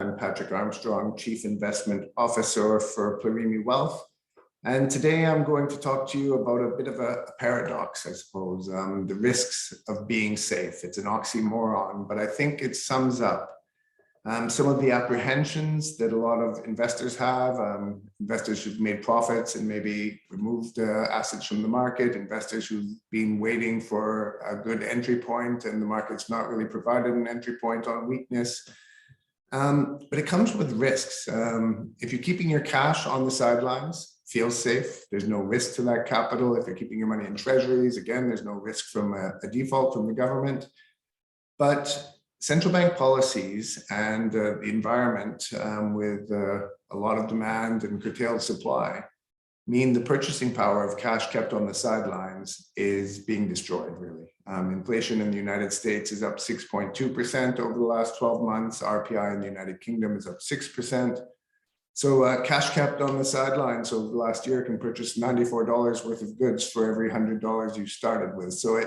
I'm Patrick Armstrong, Chief Investment Officer for Plurimi Wealth. And today I'm going to talk to you about a bit of a paradox, I suppose, the risks of being safe. It's an oxymoron, but I think it sums up some of the apprehensions that a lot of investors have, investors who've made profits and maybe removed assets from the market, investors who've been waiting for a good entry point and the market's not really provided an entry point on weakness. But it comes with risks. If you're keeping your cash on the sidelines, feel safe. There's no risk to that capital. If you're keeping your money in treasuries, again, there's no risk from a default from the government. But central bank policies and the environment with a lot of demand and curtailed supply mean the purchasing power of cash kept on the sidelines is being destroyed, really. Inflation in the United States is up 6.2% over the last 12 months. RPI in the United Kingdom is up 6%. So cash kept on the sidelines over the last year can purchase $94 worth of goods for every $100 you started with. So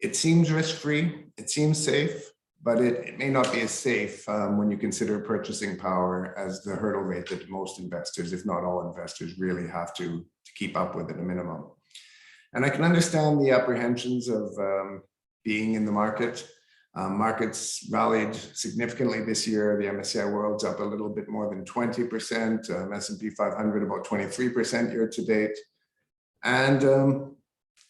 it seems risk-free, it seems safe, but it may not be as safe when you consider purchasing power as the hurdle rate that most investors, if not all investors, really have to keep up with at a minimum. And I can understand the apprehensions of being in the market. Markets rallied significantly this year. The MSCI World's up a little bit more than 20%, S&P 500 about 23% year to date. And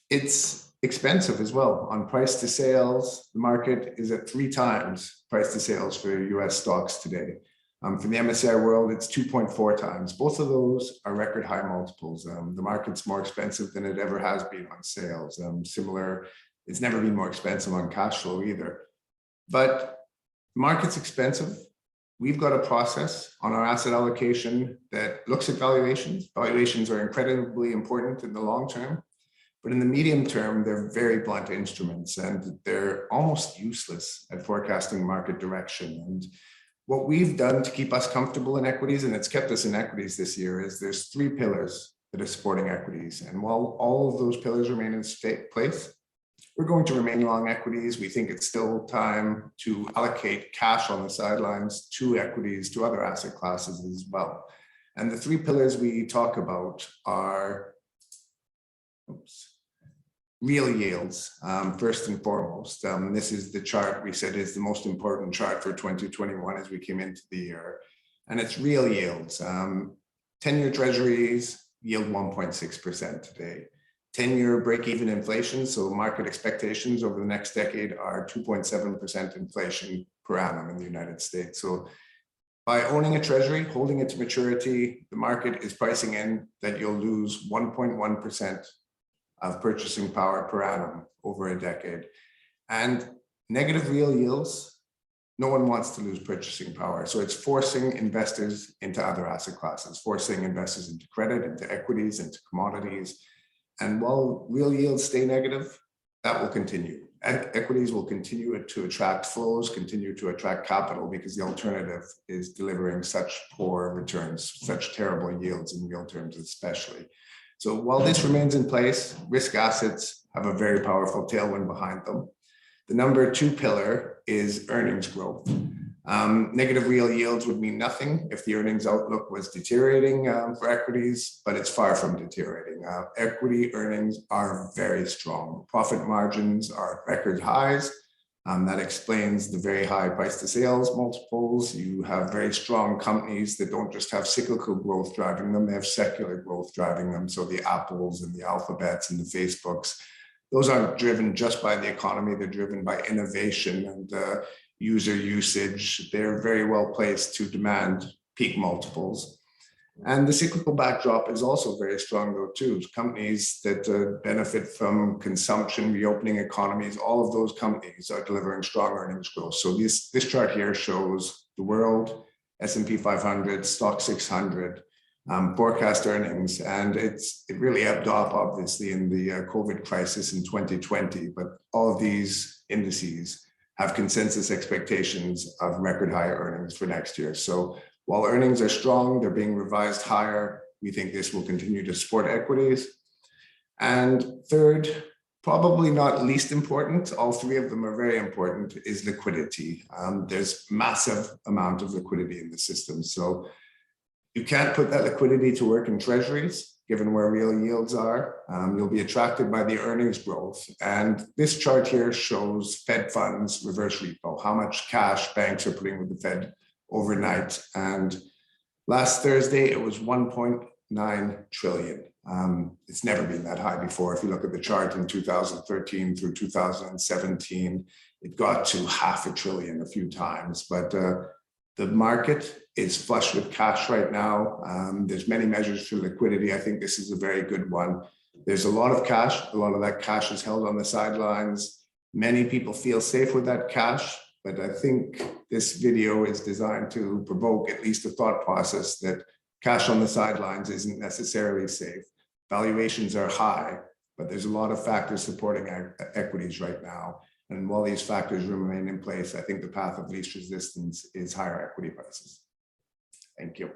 it's expensive as well. On price to sales, the market is at 3 times price to sales for US stocks today. For the MSCI World, it's 2.4 times. Both of those are record high multiples. The market's more expensive than it ever has been on sales. It's never been more expensive on cash flow either. But the market's expensive. We've got a process on our asset allocation that looks at valuations. Valuations are incredibly important in the long term. But in the medium term, they're very blunt instruments and they're almost useless at forecasting market direction. And what we've done to keep us comfortable in equities, and it's kept us in equities this year, is there's 3 pillars that are supporting equities. And while all of those pillars remain in place, we're going to remain long equities. We think it's still time to allocate cash on the sidelines to equities, to other asset classes as well. And the 3 pillars we talk about are real yields, first and foremost. This is the chart we said is the most important chart for 2021 as we came into the year. And it's real yields. 10-year treasuries yield 1.6% today. 10-year break-even inflation, so market expectations over the next decade are 2.7% inflation per annum in the United States. So by owning a treasury, holding it to maturity, the market is pricing in that you'll lose 1.1% of purchasing power per annum over a decade. And negative real yields, no one wants to lose purchasing power. So it's forcing investors into other asset classes, forcing investors into credit, into equities, into commodities. And while real yields stay negative, that will continue. Equities will continue to attract flows, continue to attract capital because the alternative is delivering such poor returns, such terrible yields in real terms especially. So while this remains in place, risk assets have a very powerful tailwind behind them. The number 2 pillar is earnings growth. Negative real yields would mean nothing if the earnings outlook was deteriorating for equities, but it's far from deteriorating. Equity earnings are very strong. Profit margins are at record highs. That explains the very high price to sales multiples. You have very strong companies that don't just have cyclical growth driving them, they have secular growth driving them. So the Apples and the Alphabets and the Facebooks, those aren't driven just by the economy, they're driven by innovation and user usage. They're very well placed to demand peak multiples. And the cyclical backdrop is also very strong though too. Companies that benefit from consumption, reopening economies, all of those companies are delivering strong earnings growth. So this chart here shows the world, S&P 500, Stock 600, forecast earnings. And it really ebbed off obviously in the COVID crisis in 2020, but all of these indices have consensus expectations of record high earnings for next year. So while earnings are strong, they're being revised higher. We think this will continue to support equities. And third, probably not least important, all three of them are very important, is liquidity. There's massive amount of liquidity in the system. So you can't put that liquidity to work in treasuries, given where real yields are. You'll be attracted by the earnings growth. And this chart here shows Fed funds reverse repo, how much cash banks are putting with the Fed overnight. And last Thursday, it was 1.9 trillion. It's never been that high before. If you look at the chart in 2013 through 2017, it got to $500 billion a few times, but the market is flush with cash right now. There's many measures for liquidity. I think this is a very good one. There's a lot of cash. A lot of that cash is held on the sidelines. Many people feel safe with that cash, but I think this video is designed to provoke at least a thought process that cash on the sidelines isn't necessarily safe. Valuations are high, but there's a lot of factors supporting equities right now. And while these factors remain in place, I think the path of least resistance is higher equity prices. Thank you.